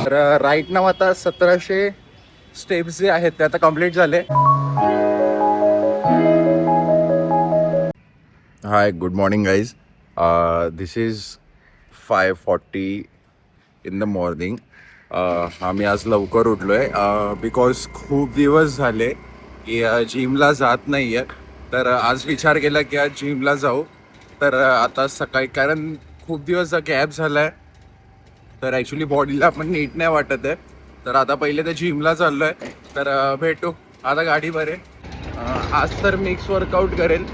तर राईट नाव आता 1700 स्टेप्स जे आहेत ते आता कम्प्लीट झाले. Hi, good morning guys. This is 5:40 in the morning. आम्ही आज लवकर उठलो आहे बिकॉज खूप दिवस झाले की जिमला जात नाही आहे. तर आज विचार केला की आज जिमला जाऊ. तर आता सकाळी, कारण खूप दिवस गॅप झाला आहे, तर ॲक्च्युली बॉडीला पण नीट नाही वाटत आहे. तर आता पहिले तर जिमला चाललो आहे. तर भेटू आता गाडीवर आहे. आज तर मिक्स वर्कआउट करेल,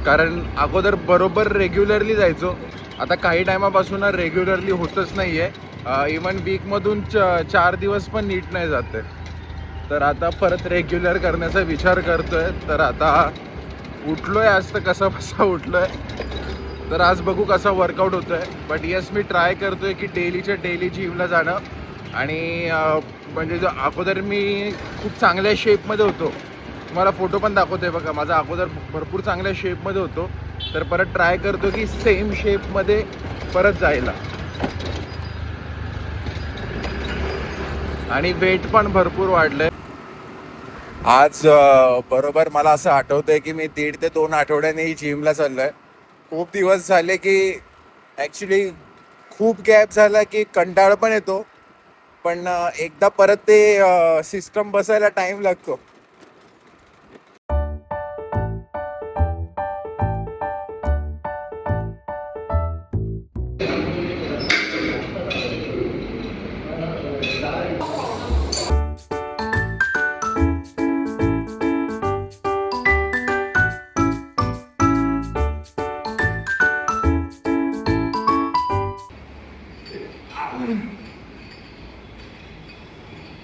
कारण अगोदर बरोबर रेग्युलरली जायचो. आता काही टायमापासून रेग्युलरली होतच नाही आहे. इवन वीकमधून 4 दिवस पण नीट नाही जाते. तर आता परत रेग्युलर करण्याचा विचार करतोय. तर आता उठलोय आज, तर कसा उठलोय. तर आज बघू कसा वर्कआउट होतोय. बट येस, मी ट्राय करतोय की डेलीच्या डेली जिमला जाणं. आणि म्हणजे जो अगोदर मी खूप चांगल्या शेपमध्ये होतो, तुम्हाला फोटो पण दाखवतोय बघा, माझा अगोदर भरपूर चांगल्या शेपमध्ये होतो. तर परत ट्राय करतो की सेम शेपमध्ये परत जायला. आणि वेट पण भरपूर वाढलंय आज. बरोबर मला असं आठवतंय की मी 1.5 ते 2 आठवड्याने जिमला चाललोय. खूप दिवस झाले की ॲक्च्युली खूप गॅप झाला की कंटाळ पण येतो. पण एकदा परत ते सिस्टम बसायला टाईम लागतो.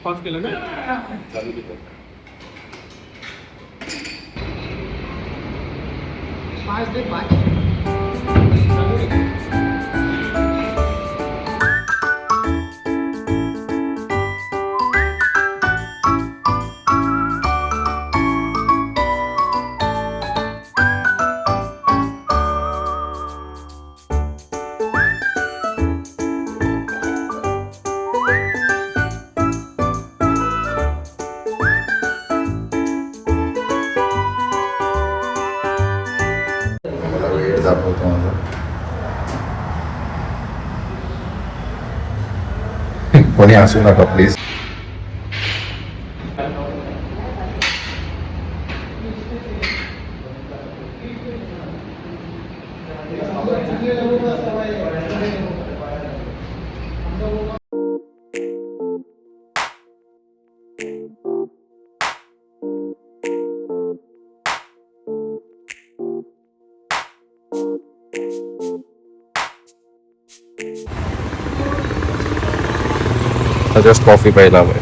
पाच केलं ना पाच दे पाच. दाखवतो माझा. कोणी असू नका प्लीज. जस्ट कॉफी प्यायला हवंय.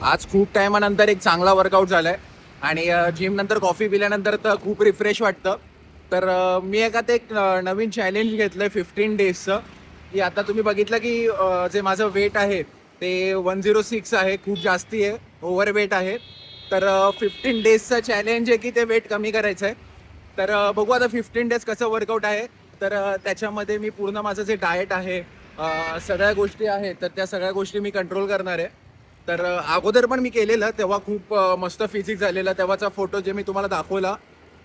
आज खूप टायमानंतर एक चांगला वर्कआउट झालाय. आणि जिम नंतर कॉफी पिल्यानंतर तर खूप रिफ्रेश वाटतं. तर मी एखादं एक नवीन चॅलेंज घेतलंय 15 डेजचं. की आता तुम्ही बघितलं की जे माझं वेट आहे ते 106 आहे, खूप जास्ती आहे, ओव्हर वेट आहे. तर 15 डेजचं चॅलेंज आहे की ते वेट कमी करायचं आहे. तर बघू आता 15 डेज कसं वर्कआउट आहे. तर त्याच्यामध्ये मी पूर्ण माझं जे डाएट आहे, सगळ्या गोष्टी आहेत, तर त्या सगळ्या गोष्टी मी कंट्रोल करणार आहे. तर अगोदर पण मी केलेलं, तेव्हा खूप मस्त फिजिक्स झालेला. तेव्हाचा फोटो जे मी तुम्हाला दाखवला,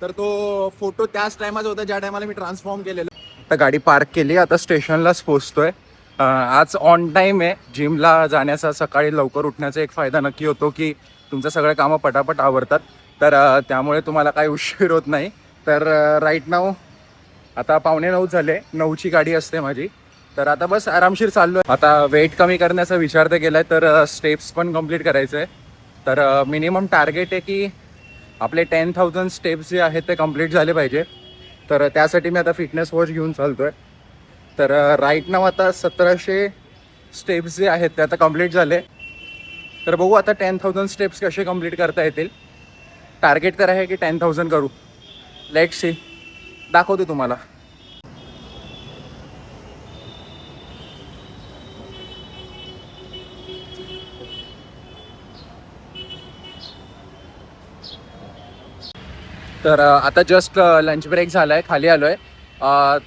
तर तो फोटो त्याच टायमाचा होता ज्या टायमाला मी ट्रान्सफॉर्म केलेलं. आता गाडी पार्क केली, आता स्टेशनलाच पोचतोय. आज ऑन टाईम आहे. जिमला जाण्याचा, सकाळी लवकर उठण्याचा एक फायदा नक्की होतो की तुमचं सगळे कामं पटापट आवरतात. तर त्यामुळे तुम्हाला काही उशीर होत नाही. तर राईट नाव आता 8:45 झाले, 9ची गाडी असते माझी. तर आता बस आरामशीर चाललो आहे. आता वेट कमी करण्याचा विचार तर केला आहे, तर स्टेप्स पण कंप्लीट करायचं आहे. तर मिनिमम टार्गेट आहे की आपले 10,000 स्टेप्स जे आहेत ते कंप्लीट झाले पाहिजे. तर त्यासाठी मी आता फिटनेस वॉच घेऊन चालतो आहे. तर राईट नाव आता 1700 स्टेप्स जे आहेत ते आता कंप्लीट झाले. तर बघू आता 10,000 स्टेप्स कसे कंप्लीट करता येतील. टार्गेट तर आहे की 10,000 करू. लेट्स सी, दाखवतो तुम्हाला. तर आता जस्ट लंच ब्रेक झाला आहे, खाली आलो आहे.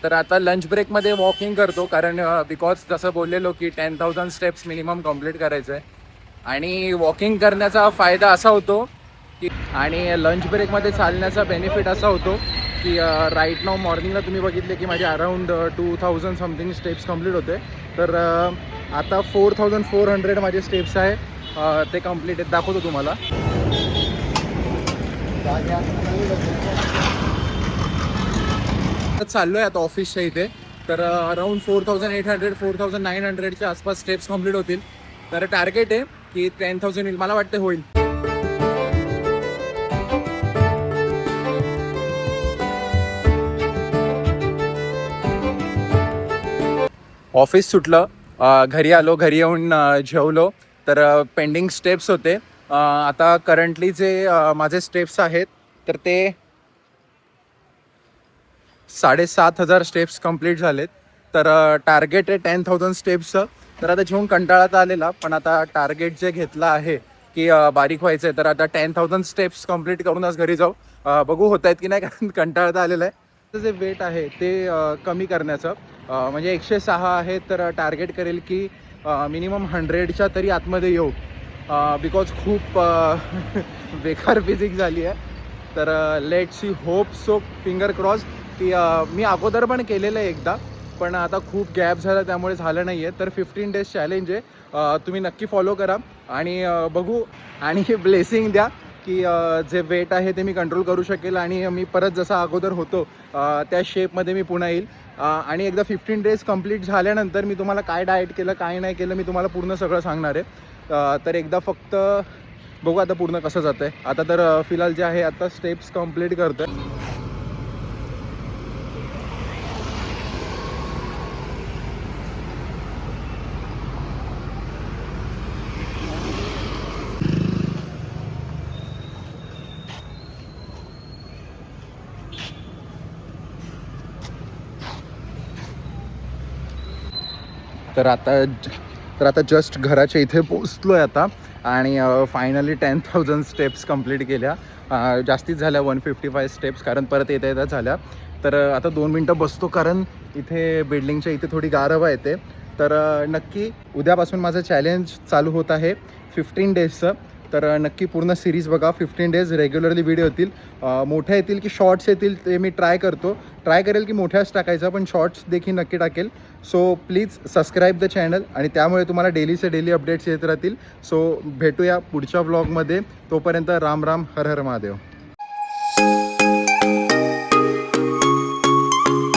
तर आता लंच ब्रेकमध्ये वॉकिंग करतो, कारण बिकॉज जसं बोललेलो की 10,000 स्टेप्स मिनिमम कंप्लीट करायचं आहे. आणि वॉकिंग करण्याचा फायदा असा होतो की आणि लंच ब्रेकमध्ये चालण्याचा बेनिफिट असा होतो की राईट नाव मॉर्निंगला तुम्ही बघितले की माझे अराऊंड 2,000 समथिंग स्टेप्स कंप्लीट होते. तर आता 4,400 माझे स्टेप्स आहे, ते कंप्लीट आहेत. दाखवतो तुम्हाला. चाललो आहे आता ऑफिसच्या इथे. तर अराऊंड 4,800 4,900च्या आसपास स्टेप्स कंप्लीट होतील. तर टार्गेट आहे की 10,000 होईल, मला वाटतं होईल. ऑफिस सुटलं, घरी आलो, घरी येऊन जेवलो. तर पेंडिंग स्टेप्स होते. आता करंटली जे माझे स्टेप्स आहेत तर ते 7,500 स्टेप्स कंप्लीट झालेत. तर टार्गेट आहे 10,000 स्टेप्सचं. तर आता जेवून कंटाळा तर आलेला, पण आता टार्गेट जे घेतलं आहे की बारीक व्हायचं आहे, तर आता 10,000 स्टेप्स कंप्लीट करूनच घरी जाऊ. बघू होत आहेत की नाही, कारण कंटाळा तर आलेला आहे. जे वेट आहे ते कमी करण्याचं, म्हणजे 106 आहे, तर टार्गेट करेल की मिनिमम 100च्या तरी आतमध्ये येऊ. बिकॉज खूप बेकार फिजिक्स झाली आहे. तर let see, hope so, finger cross की मी अगोदर पण केलेलं आहे एकदा, पण आता खूप गॅप झाला त्यामुळे झालं नाही आहे. तर 15 डेज चॅलेंज आहे, तुम्ही नक्की फॉलो करा आणि बघू आणि ब्लेसिंग द्या की जे वेट आहे ते मी कंट्रोल करू शकेल आणि मी परत जसा अगोदर होतो त्या शेपमध्ये मी पुन्हा येईल. आणि एकदा 15 डेज कंप्लीट झाल्यानंतर मी तुम्हाला काय डाएट केलं काय नाही केलं मी तुम्हाला पूर्ण सगळं सांगणार आहे. तर एकदा फक्त बघू आता पूर्ण कसं जातं आहे. आता तर फिलहाल जे आहे आता स्टेप्स कंप्लीट करतो आहे. तर आता जस्ट घराच्या इथे पोचलो आहे आता आणि फायनली 10,000 स्टेप्स कंप्लीट केल्या. जास्तीत झाल्या 155 स्टेप्स, कारण परत येता झाल्या. तर आता 2 मिनटं बसतो, कारण इथे बिल्डिंगच्या इथे थोडी गार हवा येते. तर नक्की उद्यापासून माझं चॅलेंज चालू होत आहे 15 डेजचं. तर नक्की पूर्ण सिरीज बघा. 15 डेज रेग्युलरली व्हिडिओ येतील, मोठ्या येतील की शॉर्ट्स येतील ते मी ट्राय करेल की मोठ्याच टाकायचा, पण शॉर्ट्स देखील नक्की टाकेल. So please subscribe the channel, आणि त्यामुळे तुम्हाला डेलीचे डेली अपडेट्स येत राहतील. सो भेटूया पुढच्या व्लॉगमध्ये. तोपर्यंत राम राम, हर हर महादेव.